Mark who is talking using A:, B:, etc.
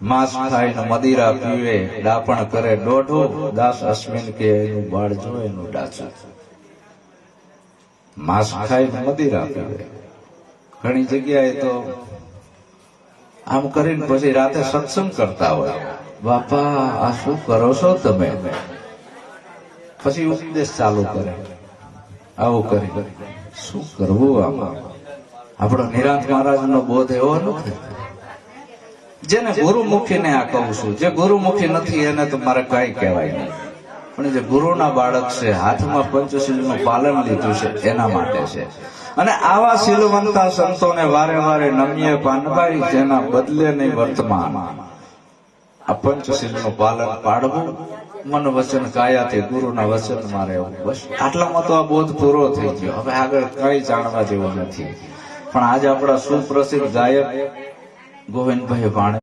A: માંસ ખાઈને મદિરા પીવે, ડાપણ કરે દોઢું, દાસ અશ્વિન કે એનું બાળ જો એનું ડાચું. માંસ ખાઈને મદિરા પીવે. ઘણી જગ્યાએ તો આમ કરીને પછી રાતે સત્સંગ કરતા હોય, બાપા આ શું કરો છો તમે? પછી ઉપદેશ ચાલુ કરે, આવું કરી શું કરવું આમાં? આપણો નિરાંત મહારાજનો બોધ એવો નથી. જેને ગુરુમુખીને આ કહું છું, જે ગુરુમુખી નથી એને તો મારે કઈ કહેવાય નહીં, પણ જે ગુરુના બાળક છે, હાથમાં પંચશીલનું પાલન લીધું છે, એના માટે છે. અને આવા શીલવંતા સંતોને વારે વારે નમીએ પાનભાઈ, જેના બદલે નહીં વર્તમાન. આ પંચશીલનું પાલન પાડવું, મન વચન કાયાથી ગુરુના વચન મારે, બસ આટલામાં તો આ બોધ પૂરો થઈ ગયો. હવે આગળ કઈ જાણવા જેવું નથી. પણ આજે આપણા સુપ્રસિદ્ધ ગાયક ગોવિંદભાઈ ભાણે